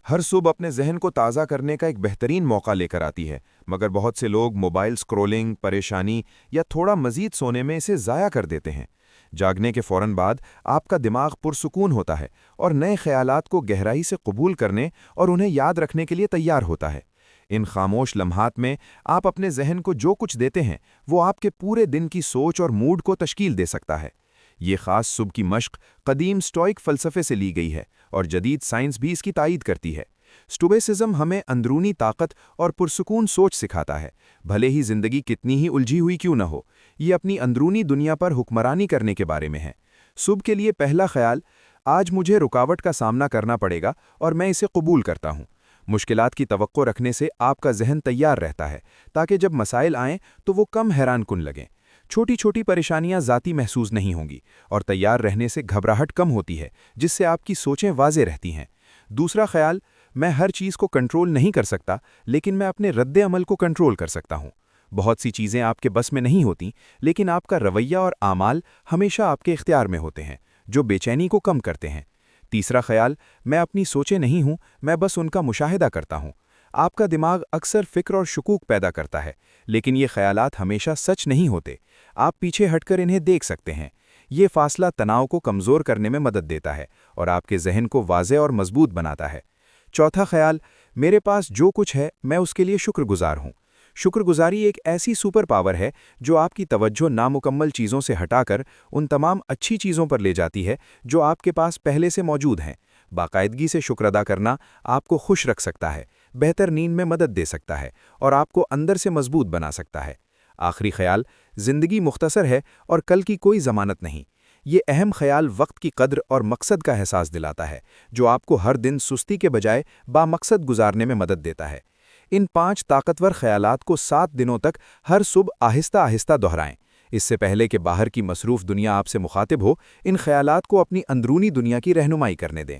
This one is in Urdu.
ہر صبح اپنے ذہن کو تازہ کرنے کا ایک بہترین موقع لے کر آتی ہے، مگر بہت سے لوگ موبائل سکرولنگ، پریشانی یا تھوڑا مزید سونے میں اسے ضائع کر دیتے ہیں۔ جاگنے کے فوراً بعد آپ کا دماغ پرسکون ہوتا ہے اور نئے خیالات کو گہرائی سے قبول کرنے اور انہیں یاد رکھنے کے لیے تیار ہوتا ہے۔ ان خاموش لمحات میں آپ اپنے ذہن کو جو کچھ دیتے ہیں وہ آپ کے پورے دن کی سوچ اور موڈ کو تشکیل دے سکتا ہے۔ یہ خاص صبح کی مشق قدیم سٹوئک فلسفے سے لی گئی ہے اور جدید سائنس بھی اس کی تائید کرتی ہے۔ سٹوئسزم ہمیں اندرونی طاقت اور پرسکون سوچ سکھاتا ہے، بھلے ہی زندگی کتنی ہی الجھی ہوئی کیوں نہ ہو۔ یہ اپنی اندرونی دنیا پر حکمرانی کرنے کے بارے میں ہے۔ صبح کے لیے پہلا خیال، آج مجھے رکاوٹ کا سامنا کرنا پڑے گا اور میں اسے قبول کرتا ہوں۔ مشکلات کی توقع رکھنے سے آپ کا ذہن تیار رہتا ہے تاکہ جب مسائل آئیں تو وہ کم حیران کن لگیں۔ چھوٹی چھوٹی پریشانیاں ذاتی محسوس نہیں ہوں گی اور تیار رہنے سے گھبراہٹ کم ہوتی ہے، جس سے آپ کی سوچیں واضح رہتی ہیں۔ دوسرا خیال، میں ہر چیز کو کنٹرول نہیں کر سکتا، لیکن میں اپنے رد عمل کو کنٹرول کر سکتا ہوں۔ بہت سی چیزیں آپ کے بس میں نہیں ہوتیں، لیکن آپ کا رویہ اور اعمال ہمیشہ آپ کے اختیار میں ہوتے ہیں، جو بے چینی کو کم کرتے ہیں۔ تیسرا خیال، میں اپنی سوچیں نہیں ہوں، میں بس ان کا مشاہدہ کرتا ہوں۔ آپ کا دماغ اکثر فکر اور شکوک پیدا کرتا ہے، لیکن یہ خیالات ہمیشہ سچ نہیں ہوتے۔ آپ پیچھے ہٹ کر انہیں دیکھ سکتے ہیں۔ یہ فاصلہ تناؤ کو کمزور کرنے میں مدد دیتا ہے اور آپ کے ذہن کو واضح اور مضبوط بناتا ہے۔ چوتھا خیال، میرے پاس جو کچھ ہے میں اس کے لیے شکر گزار ہوں۔ شکر گزاری ایک ایسی سپر پاور ہے جو آپ کی توجہ نامکمل چیزوں سے ہٹا کر ان تمام اچھی چیزوں پر لے جاتی ہے جو آپ کے پاس پہلے سے موجود ہیں۔ باقاعدگی سے شکر ادا کرنا آپ کو خوش رکھ سکتا ہے، بہتر نیند میں مدد دے سکتا ہے اور آپ کو اندر سے مضبوط بنا سکتا ہے۔ آخری خیال، زندگی مختصر ہے اور کل کی کوئی ضمانت نہیں۔ یہ اہم خیال وقت کی قدر اور مقصد کا احساس دلاتا ہے، جو آپ کو ہر دن سستی کے بجائے بامقصد گزارنے میں مدد دیتا ہے۔ ان 5 طاقتور خیالات کو 7 دنوں تک ہر صبح آہستہ آہستہ دہرائیں۔ اس سے پہلے کہ باہر کی مصروف دنیا آپ سے مخاطب ہو، ان خیالات کو اپنی اندرونی دنیا کی رہنمائی کرنے دیں۔